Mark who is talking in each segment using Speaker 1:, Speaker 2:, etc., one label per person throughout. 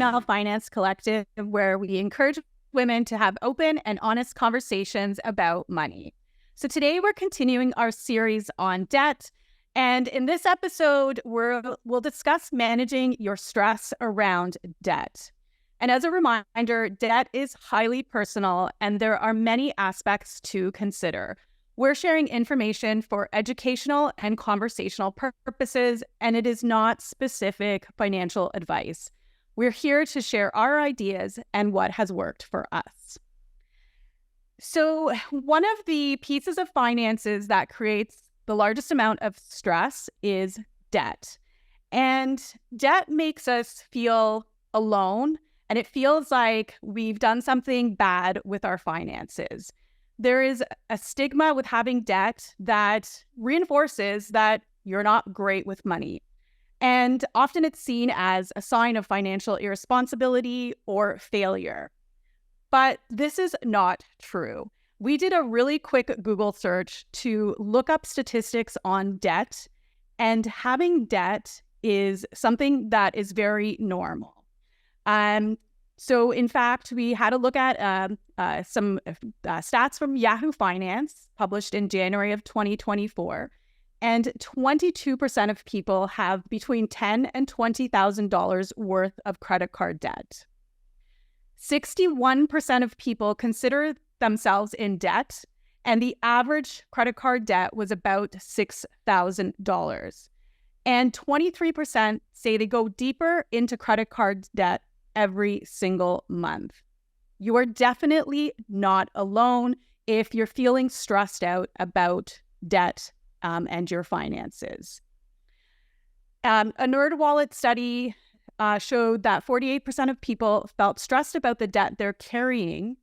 Speaker 1: female finance collective where we encourage women to have open and honest conversations about money. So today we're continuing our series on debt. And in this episode, we'll discuss managing your stress around debt. And as a reminder, debt is highly personal and there are many aspects to consider. We're sharing information for educational and conversational purposes, and it is not specific financial advice. We're here to share our ideas and what has worked for us. So one of the pieces of finances that creates the largest amount of stress is debt. And debt makes us feel alone, and it feels like we've done something bad with our finances. There is a stigma with having debt that reinforces that you're not great with money. And often it's seen as a sign of financial irresponsibility or failure. But this is not true. We did a really quick Google search to look up statistics on debt, and having debt is something that is very normal. So in fact, we had a look at some stats from Yahoo Finance published in January of 2024, and 22% of people have between $10,000 and $20,000 worth of credit card debt. 61% of people consider themselves in debt, and the average credit card debt was about $6,000. And 23% say they go deeper into credit card debt every single month. You are definitely not alone if you're feeling stressed out about debt and your finances. A NerdWallet study showed that 48% of people felt stressed about the debt they're carrying,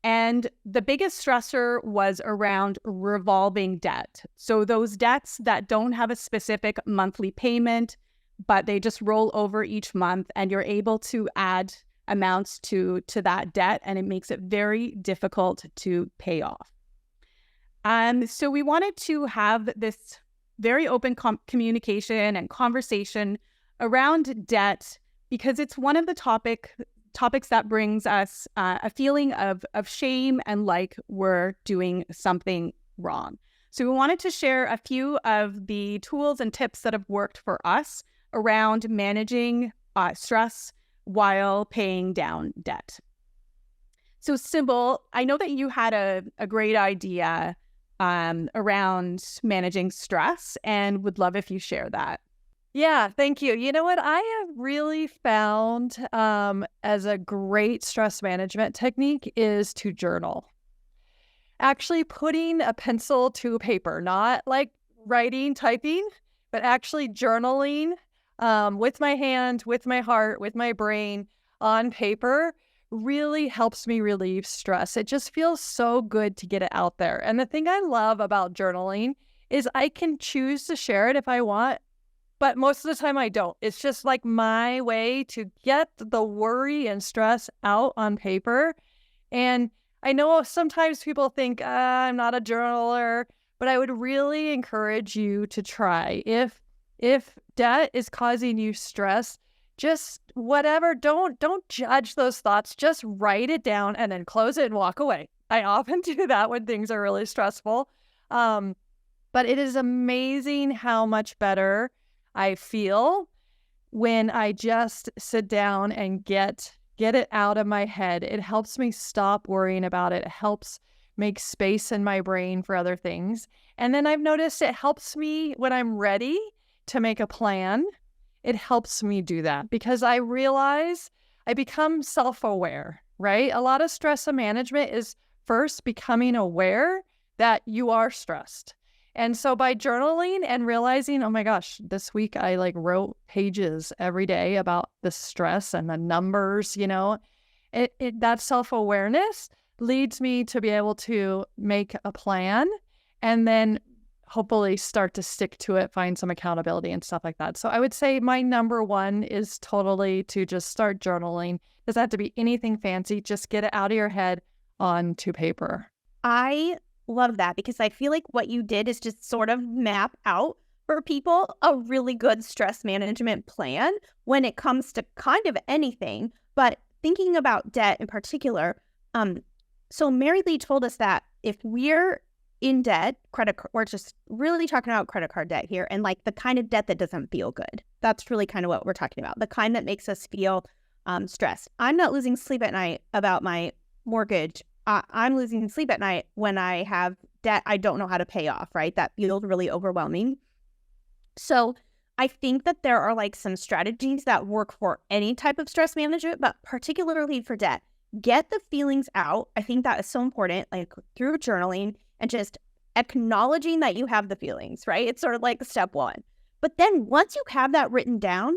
Speaker 1: and the biggest stressor was around revolving debt. So those debts that don't have a specific monthly payment, but they just roll over each month, and you're able to add amounts to that debt, and it makes it very difficult to pay off. So we wanted to have this very open communication and conversation around debt because it's one of the topics that brings us a feeling of shame and like we're doing something wrong. So we wanted to share a few of the tools and tips that have worked for us around managing stress while paying down debt. So Sybil, I know that you had a great idea around managing stress and would love if you share that.
Speaker 2: Yeah, thank you. You know what I have really found as a great stress management technique is to journal. Actually putting a pencil to paper, not like writing, typing, but actually journaling with my hand, with my heart, with my brain on paper really helps me relieve stress. It just feels so good to get it out there. And the thing I love about journaling is I can choose to share it if I want, but most of the time I don't. It's just like my way to get the worry and stress out on paper. And I know sometimes people think, I'm not a journaler, but I would really encourage you to try. If debt is causing you stress, just whatever, don't judge those thoughts. Just write it down and then close it and walk away. I often do that when things are really stressful. But it is amazing how much better I feel when I just sit down and get it out of my head. It helps me stop worrying about it. It helps make space in my brain for other things. And then I've noticed it helps me when I'm ready to make a plan. It helps me do that because I realize I become self-aware, right? A lot of stress management is first becoming aware that you are stressed. And so by journaling and realizing, oh my gosh, this week I wrote pages every day about the stress and the numbers, that self-awareness leads me to be able to make a plan and then hopefully start to stick to it, find some accountability and stuff like that. So I would say my number one is totally to just start journaling. Doesn't have to be anything fancy. Just get it out of your head onto paper.
Speaker 3: I love that because I feel like what you did is just sort of map out for people a really good stress management plan when it comes to kind of anything, But thinking about debt in particular, so Mary Lee told us that if we're in debt, we're just really talking about credit card debt here, and like the kind of debt that doesn't feel good. That's really kind of what we're talking about. The kind that makes us feel stressed. I'm not losing sleep at night about my mortgage. I'm losing sleep at night when I have debt I don't know how to pay off, right? That feels really overwhelming. So I think that there are like some strategies that work for any type of stress management, but particularly for debt. Get the feelings out. I think that is so important, like through journaling and just acknowledging that you have the feelings, right? It's sort of like step one. But then once you have that written down,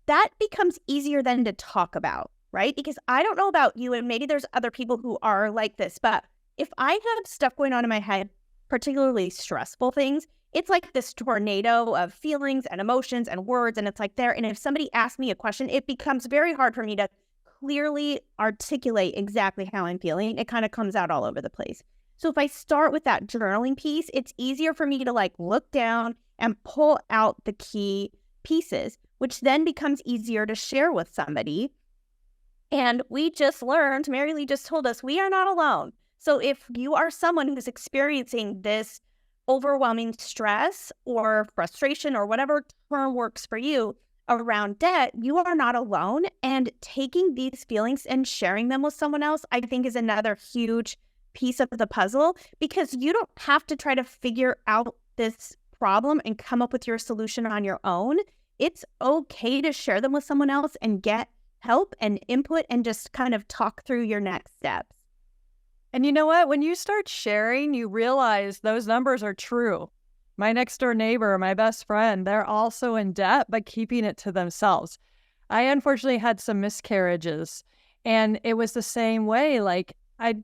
Speaker 3: that becomes easier then to talk about, right? Because I don't know about you, and maybe there's other people who are like this, but if I have stuff going on in my head, particularly stressful things, it's like this tornado of feelings and emotions and words, and it's like there. And if somebody asks me a question, it becomes very hard for me to clearly articulate exactly how I'm feeling. It kind of comes out all over the place. So if I start with that journaling piece, it's easier for me to like look down and pull out the key pieces, which then becomes easier to share with somebody. And we just learned, Mary Lee just told us, we are not alone. So if you are someone who's experiencing this overwhelming stress or frustration or whatever term works for you around debt, you are not alone. And taking these feelings and sharing them with someone else, I think, is another huge piece of the puzzle, because you don't have to try to figure out this problem and come up with your solution on your own. It's okay to share them with someone else and get help and input and just kind of talk through your next steps.
Speaker 2: And you know what? When you start sharing, you realize those numbers are true. My next door neighbor, my best friend, they're also in debt, but keeping it to themselves. I unfortunately had some miscarriages, and it was the same way. Like,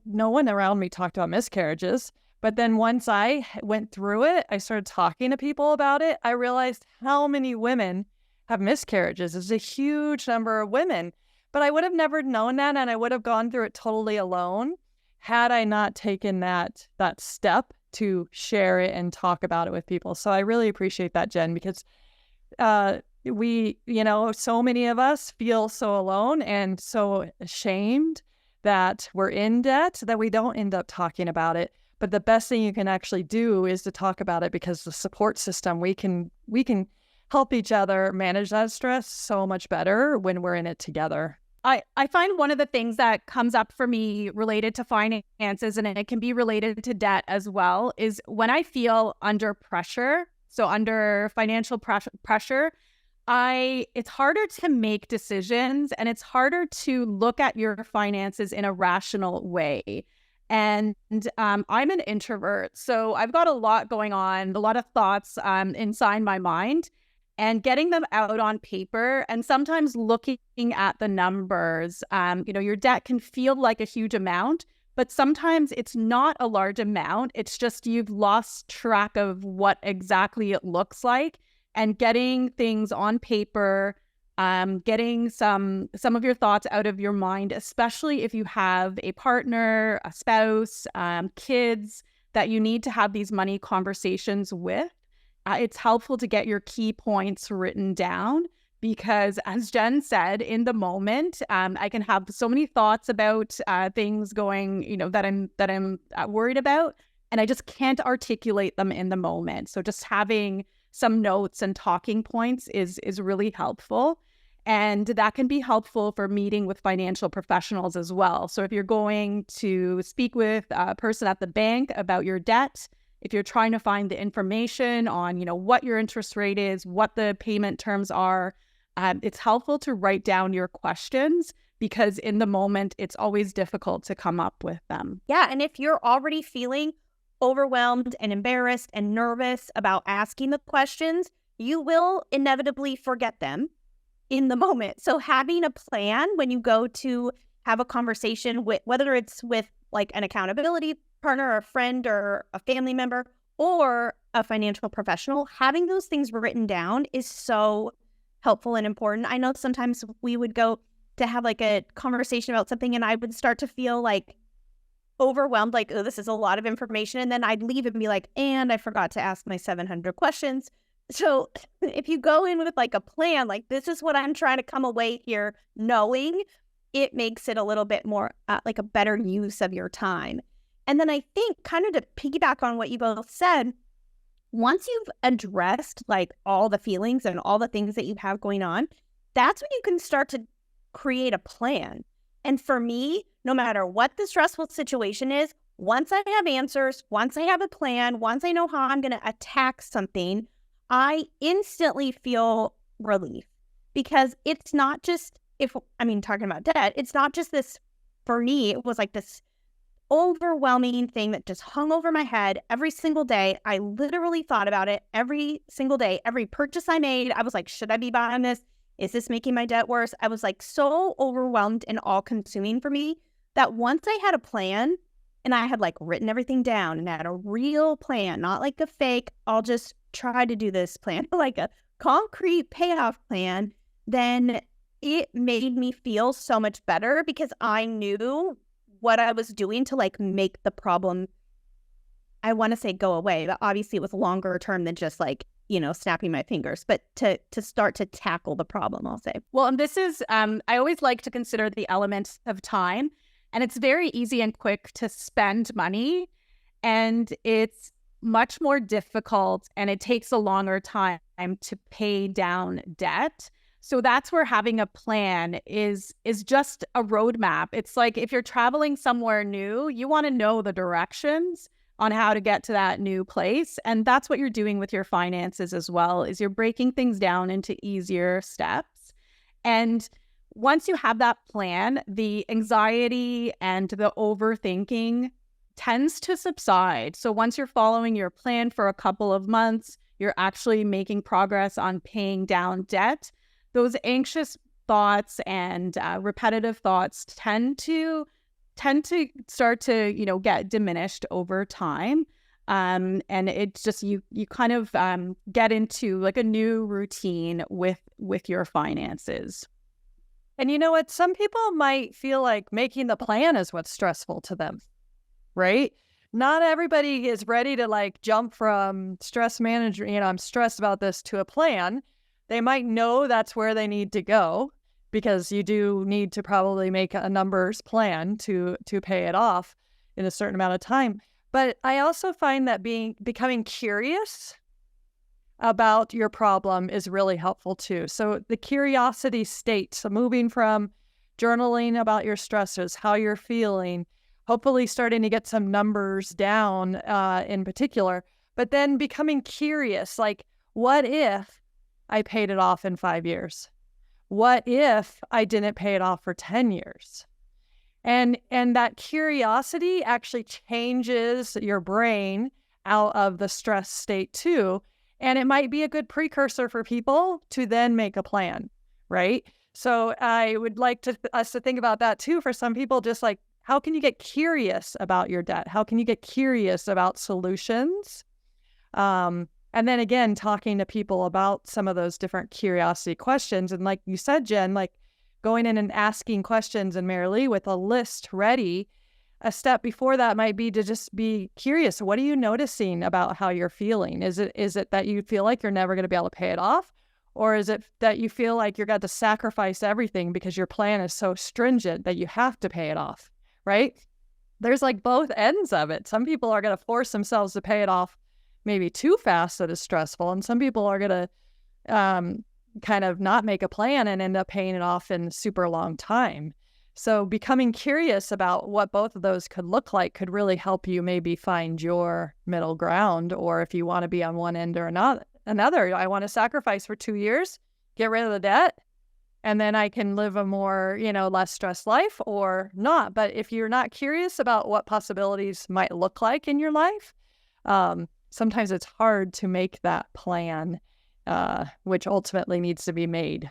Speaker 2: no one around me talked about miscarriages. But then once I went through it, I started talking to people about it. I realized how many women have miscarriages. It's a huge number of women. But I would have never known that, and I would have gone through it totally alone had I not taken that step to share it and talk about it with people. So I really appreciate that, Jen, because we, so many of us feel so alone and so ashamed that we're in debt that we don't end up talking about it. But the best thing you can actually do is to talk about it, because the support system, we can help each other manage that stress so much better when we're in it together.
Speaker 1: I find one of the things that comes up for me related to finances, and it can be related to debt as well, is when I feel under pressure, so under financial pressure, it's harder to make decisions, and it's harder to look at your finances in a rational way. And I'm an introvert, so I've got a lot going on, a lot of thoughts inside my mind. And getting them out on paper and sometimes looking at the numbers, your debt can feel like a huge amount, but sometimes it's not a large amount. It's just you've lost track of what exactly it looks like. And getting things on paper, getting some of your thoughts out of your mind, especially if you have a partner, a spouse, kids that you need to have these money conversations with. It's helpful to get your key points written down, because as Jen said, in the moment, I can have so many thoughts about things going, that I'm worried about, and I just can't articulate them in the moment. So just having some notes and talking points is really helpful. And that can be helpful for meeting with financial professionals as well. So if you're going to speak with a person at the bank about your debt, if you're trying to find the information on, what your interest rate is, what the payment terms are, it's helpful to write down your questions, because in the moment, it's always difficult to come up with them.
Speaker 3: Yeah, and if you're already feeling overwhelmed and embarrassed and nervous about asking the questions, you will inevitably forget them in the moment. So having a plan when you go to have a conversation with, whether it's with like an accountability partner or a friend or a family member or a financial professional, having those things written down is so helpful and important. I know sometimes we would go to have like a conversation about something and I would start to feel like overwhelmed, like, oh, this is a lot of information. And then I'd leave and be like, and I forgot to ask my 700 questions. So if you go in with like a plan, like this is what I'm trying to come away here knowing, it makes it a little bit more like a better use of your time. And then I think, kind of to piggyback on what you both said, once you've addressed like all the feelings and all the things that you have going on, that's when you can start to create a plan. And for me, no matter what the stressful situation is, once I have answers, once I have a plan, once I know how I'm going to attack something, I instantly feel relief, because it's not just, talking about debt, it's not just this, for me, it was like this overwhelming thing that just hung over my head every single day. I literally thought about it every single day. Every purchase I made, I was like, should I be buying this? Is this making my debt worse? I was like so overwhelmed and all consuming for me that once I had a plan and I had like written everything down and had a real plan, not like a fake, I'll just try to do this plan, like a concrete payoff plan, then it made me feel so much better, because I knew what I was doing to like make the problem, I want to say, go away, but obviously it was longer term than just like, snapping my fingers, but to start to tackle the problem, I'll say.
Speaker 1: Well, and this is, I always like to consider the element of time, and it's very easy and quick to spend money, and it's much more difficult, and it takes a longer time to pay down debt. So that's where having a plan is just a roadmap. It's like if you're traveling somewhere new, you want to know the directions on how to get to that new place. And that's what you're doing with your finances as well, is you're breaking things down into easier steps. And once you have that plan, the anxiety and the overthinking tends to subside. So once you're following your plan for a couple of months, you're actually making progress on paying down debt, those anxious thoughts and repetitive thoughts tend to start to, get diminished over time. And it's just, you kind of get into like a new routine with your finances.
Speaker 2: And you know what? Some people might feel like making the plan is what's stressful to them, right? Not everybody is ready to like jump from stress manager, I'm stressed about this, to a plan. They might know that's where they need to go, because you do need to probably make a numbers plan to pay it off in a certain amount of time. But I also find that becoming curious about your problem is really helpful too. So the curiosity state, so moving from journaling about your stresses, how you're feeling, hopefully starting to get some numbers down in particular, but then becoming curious, like, what if I paid it off in 5 years? What if I didn't pay it off for 10 years? And that curiosity actually changes your brain out of the stress state too. And it might be a good precursor for people to then make a plan, right? So I would like us to think about that too. For some people, just like, how can you get curious about your debt? How can you get curious about solutions? And then again, talking to people about some of those different curiosity questions. And like you said, Jen, like going in and asking questions, and Marilee with a list ready. A step before that might be to just be curious. What are you noticing about how you're feeling? Is it that you feel like you're never going to be able to pay it off? Or is it that you feel like you're going to sacrifice everything because your plan is so stringent that you have to pay it off, right? There's like both ends of it. Some people are going to force themselves to pay it off maybe too fast, that is stressful. And some people are going to kind of not make a plan and end up paying it off in a super long time. So becoming curious about what both of those could look like could really help you maybe find your middle ground. Or if you want to be on one end or another, I want to sacrifice for 2 years, get rid of the debt, and then I can live a more, less stressed life, or not. But if you're not curious about what possibilities might look like in your life, sometimes it's hard to make that plan, which ultimately needs to be made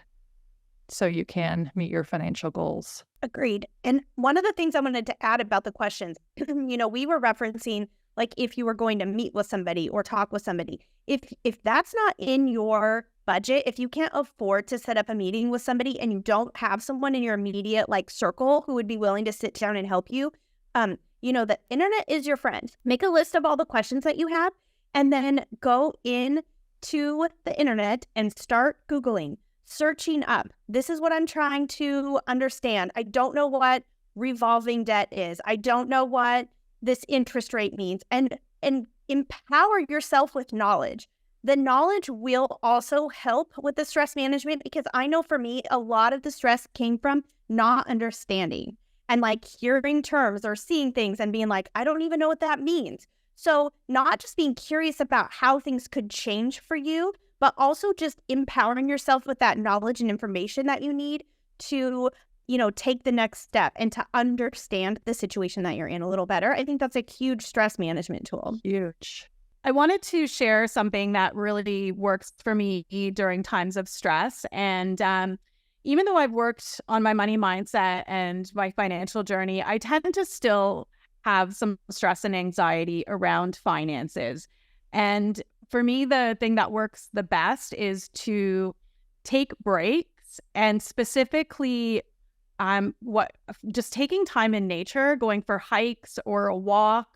Speaker 2: so you can meet your financial goals.
Speaker 3: Agreed. And one of the things I wanted to add about the questions, we were referencing, like, if you were going to meet with somebody or talk with somebody, if that's not in your budget, if you can't afford to set up a meeting with somebody and you don't have someone in your immediate circle who would be willing to sit down and help you, the internet is your friend. Make a list of all the questions that you have, and then go in to the internet and start Googling. searching up. This is what I'm trying to understand. I don't know what revolving debt is. I don't know what this interest rate means. And empower yourself with knowledge. The knowledge will also help with the stress management, because I know for me, a lot of the stress came from not understanding and like hearing terms or seeing things and being like, I don't even know what that means. So not just being curious about how things could change for you, but also just empowering yourself with that knowledge and information that you need to, take the next step and to understand the situation that you're in a little better. I think that's a huge stress management tool.
Speaker 2: Huge.
Speaker 1: I wanted to share something that really works for me during times of stress. And even though I've worked on my money mindset and my financial journey, I tend to still have some stress and anxiety around finances. And for me, the thing that works the best is to take breaks, and specifically just taking time in nature, going for hikes or a walk,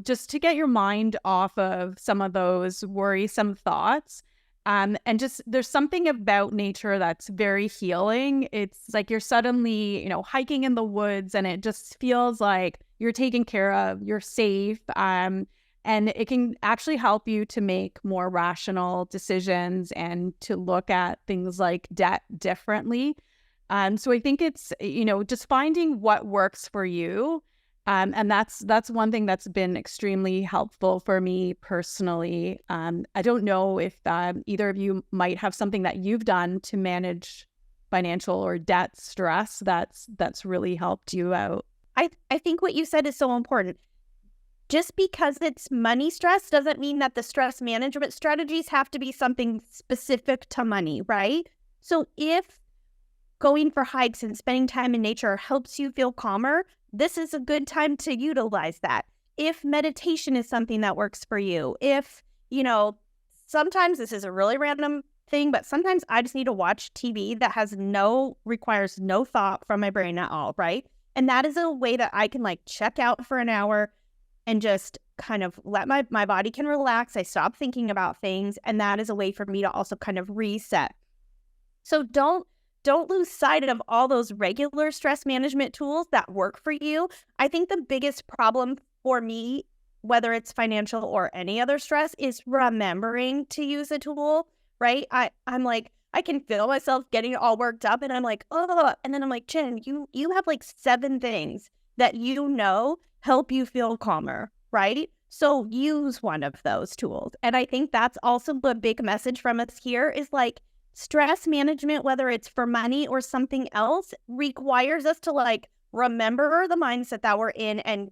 Speaker 1: just to get your mind off of some of those worrisome thoughts. And just there's something about nature that's very healing. It's like you're suddenly, hiking in the woods, and it just feels like you're taken care of, you're safe. And it can actually help you to make more rational decisions and to look at things like debt differently. So I think it's, just finding what works for you. And that's one thing that's been extremely helpful for me personally. I don't know if either of you might have something that you've done to manage financial or debt stress that's really helped you out.
Speaker 3: I think what you said is so important. Just because it's money stress doesn't mean that the stress management strategies have to be something specific to money, right? So if going for hikes and spending time in nature helps you feel calmer, this is a good time to utilize that. If meditation is something that works for you, if, sometimes this is a really random thing, but sometimes I just need to watch TV that requires no thought from my brain at all, right? And that is a way that I can check out for an hour and just kind of let my body can relax. I stop thinking about things. And that is a way for me to also kind of reset. So don't lose sight of all those regular stress management tools that work for you. I think the biggest problem for me, whether it's financial or any other stress, is remembering to use a tool, right? I'm like, I can feel myself getting all worked up, and I'm like, oh, and then I'm like, Jen, you have 7 things that help you feel calmer, right? So use one of those tools. And I think that's also a big message from us here is stress management, whether it's for money or something else, requires us to remember the mindset that we're in and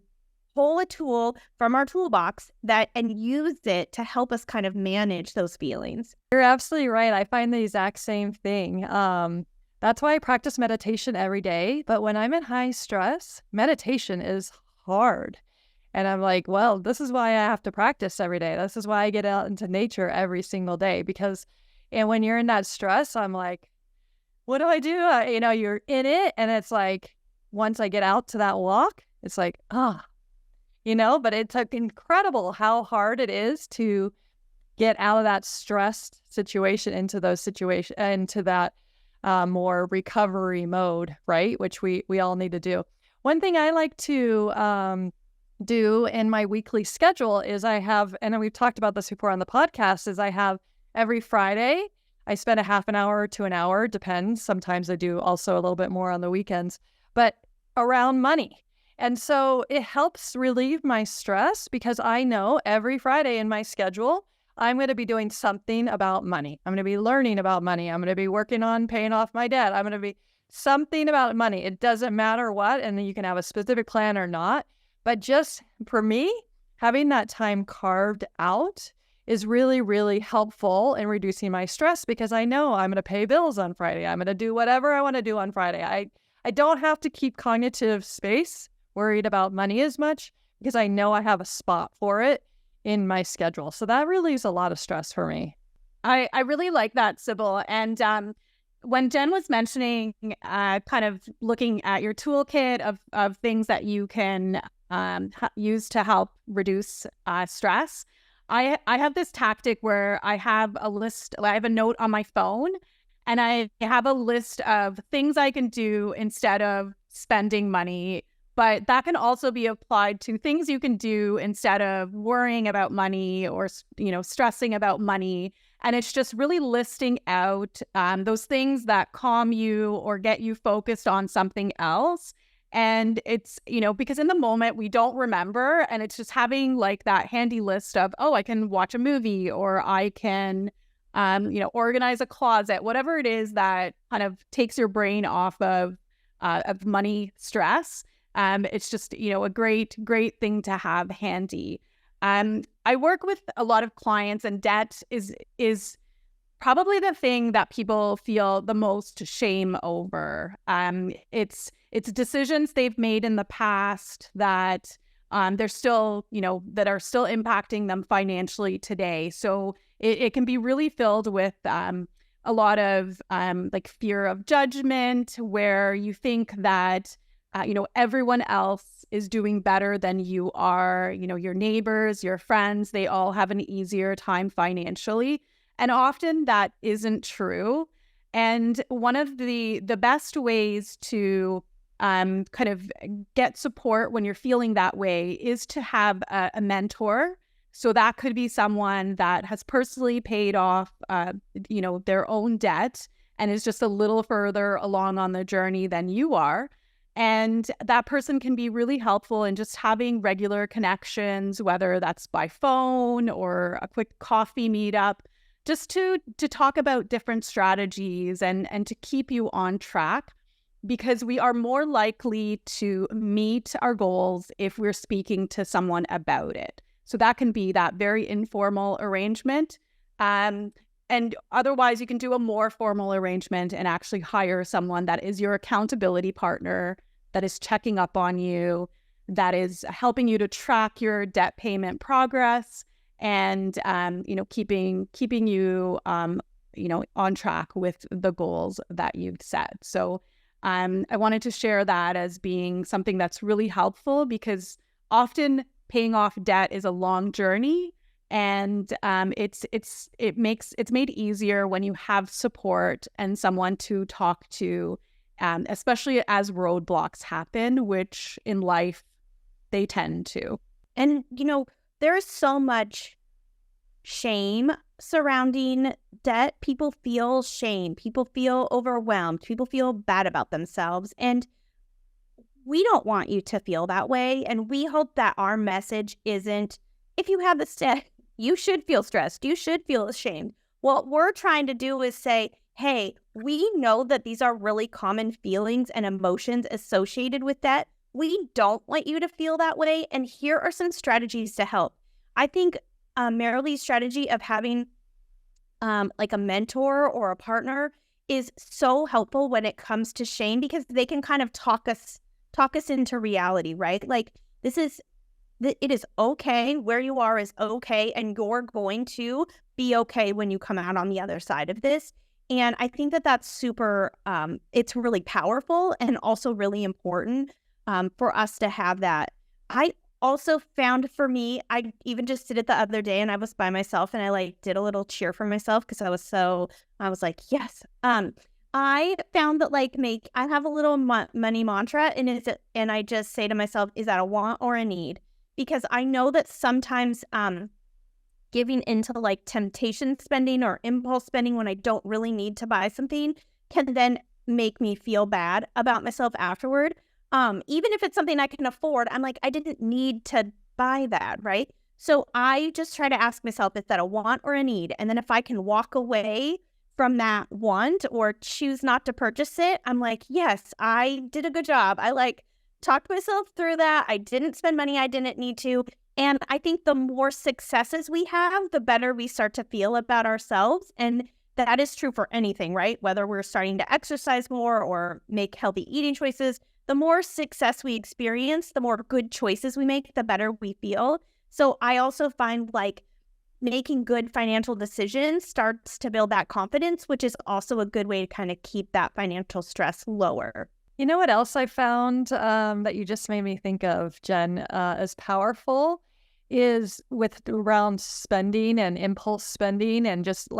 Speaker 3: pull a tool from our toolbox and use it to help us kind of manage those feelings.
Speaker 2: You're absolutely right. I find the exact same thing. That's why I practice meditation every day. But when I'm in high stress, meditation is hard. And I'm like, well, this is why I have to practice every day. This is why I get out into nature every single day, and when you're in that stress, I'm like, what do I do? You're in it. And it's like, once I get out to that walk, it's like, but it's incredible how hard it is to get out of that stressed situation into that more recovery mode, right? Which we all need to do. One thing I like to do in my weekly schedule is I have, and we've talked about this before on the podcast, is I have every Friday, I spend a half an hour to an hour, depends. Sometimes I do also a little bit more on the weekends, but around money. And so it helps relieve my stress because I know every Friday in my schedule, I'm going to be doing something about money. I'm going to be learning about money. I'm going to be working on paying off my debt. I'm going to be something about money. It doesn't matter what, and you can have a specific plan or not. But just for me, having that time carved out is really, really helpful in reducing my stress because I know I'm going to pay bills on Friday. I'm going to do whatever I want to do on Friday. I don't have to keep cognitive space worried about money as much because I know I have a spot for it in my schedule. So that relieves a lot of stress for me.
Speaker 1: I really like that, Sybil. And when Jen was mentioning kind of looking at your toolkit of things that you can use to help reduce stress, I have this tactic where I have a list, I have a note on my phone, and I have a list of things I can do instead of spending money. But that can also be applied to things you can do instead of worrying about money or, stressing about money. And it's just really listing out those things that calm you or get you focused on something else. And it's, because in the moment we don't remember, and it's just having like that handy list of, oh, I can watch a movie, or I can, organize a closet, whatever it is that kind of takes your brain off of money stress. It's just, a great thing to have handy. I work with a lot of clients, and debt is probably the thing that people feel the most shame over. It's decisions they've made in the past that they're still, that are still impacting them financially today. So it can be really filled with a lot of like fear of judgment, where you think that everyone else is doing better than you are. Your neighbors, your friends, they all have an easier time financially. And often that isn't true. And one of the best ways to kind of get support when you're feeling that way is to have a mentor. So that could be someone that has personally paid off, their own debt and is just a little further along on the journey than you are. And that person can be really helpful in just having regular connections, whether that's by phone or a quick coffee meetup, just to talk about different strategies and to keep you on track, because we are more likely to meet our goals if we're speaking to someone about it. So that can be that very informal arrangement. And otherwise, you can do a more formal arrangement and actually hire someone that is your accountability partner, that is checking up on you, that is helping you to track your debt payment progress, and keeping you on track with the goals that you've set. So I wanted to share that as being something that's really helpful, because often paying off debt is a long journey, and it's made easier when you have support and someone to talk to, especially as roadblocks happen, which in life they tend to.
Speaker 3: And, there is so much shame surrounding debt. People feel shame. People feel overwhelmed. People feel bad about themselves. And we don't want you to feel that way. And we hope that our message isn't, if you have this debt, you should feel stressed. You should feel ashamed. What we're trying to do is say, hey, we know that these are really common feelings and emotions associated with debt. We don't want you to feel that way. And here are some strategies to help. I think Marilee's strategy of having like a mentor or a partner is so helpful when it comes to shame, because they can kind of talk us into reality, right? Like, it is okay. Where you are is okay. And you're going to be okay when you come out on the other side of this. And I think that that's super, it's really powerful and also really important for us to have that. I also found, for me, I even just did it the other day, and I was by myself, and I like did a little cheer for myself, because I was like, yes. I found that I have a little money mantra, and I just say to myself, is that a want or a need? Because I know that sometimes giving into like temptation spending or impulse spending when I don't really need to buy something can then make me feel bad about myself afterward. Even if it's something I can afford, I'm like, I didn't need to buy that, right? So I just try to ask myself, is that a want or a need? And then if I can walk away from that want or choose not to purchase it, I'm like, yes, I did a good job. I talked myself through that. I didn't spend money I didn't need to. And I think the more successes we have, the better we start to feel about ourselves. And that is true for anything, right? Whether we're starting to exercise more or make healthy eating choices, the more success we experience, the more good choices we make, the better we feel. So I also find making good financial decisions starts to build that confidence, which is also a good way to kind of keep that financial stress lower.
Speaker 2: You know what else I found that you just made me think of, Jen, as powerful is around spending and impulse spending, and just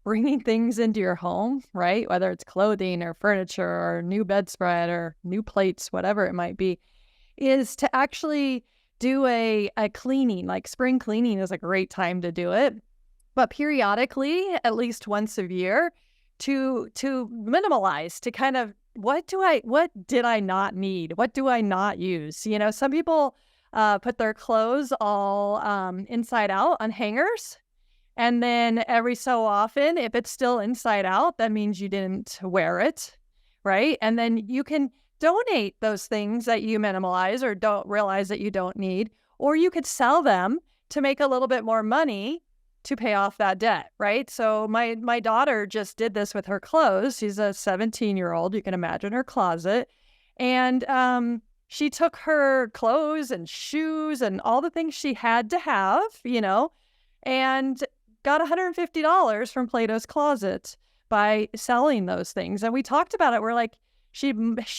Speaker 2: bringing things into your home, right? Whether it's clothing or furniture or new bedspread or new plates, whatever it might be, is to actually do a cleaning. Like spring cleaning is a great time to do it, but periodically, at least once a year, to minimalize, to kind of what did I not need? What do I not use? You know, some people put their clothes all inside out on hangers. And then every so often, if it's still inside out, that means you didn't wear it, right? And then you can donate those things that you minimalize or don't realize that you don't need, or you could sell them to make a little bit more money to pay off that debt, right? So my daughter just did this with her clothes. She's a 17-year-old. You can imagine her closet. And she took her clothes and shoes and all the things she had to have, you know, and got $150 from Plato's Closet by selling those things. And we talked about it. We're like, she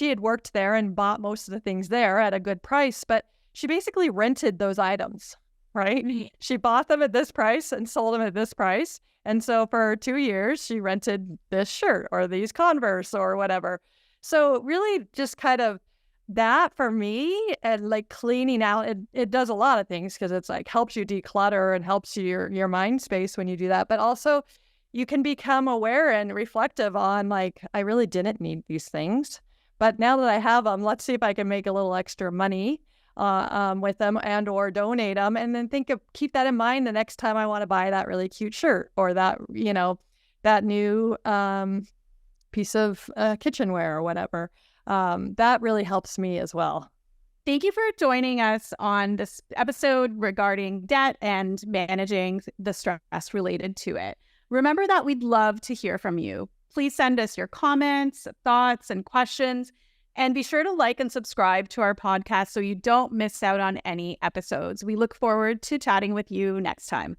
Speaker 2: had worked there and bought most of the things there at a good price, but she basically rented those items, right? She bought them at this price and sold them at this price. And so for 2 years, she rented this shirt or these Converse or whatever. So really just kind of that for me, and like cleaning out, it does a lot of things because it's like helps you declutter and helps your mind space when you do that. But also you can become aware and reflective on like, I really didn't need these things, but now that I have them, let's see if I can make a little extra money with them and or donate them. And then keep that in mind the next time I want to buy that really cute shirt or that, you know, that new piece of kitchenware or whatever. That really helps me as well.
Speaker 1: Thank you for joining us on this episode regarding debt and managing the stress related to it. Remember that we'd love to hear from you. Please send us your comments, thoughts, and questions. And be sure to like and subscribe to our podcast so you don't miss out on any episodes. We look forward to chatting with you next time.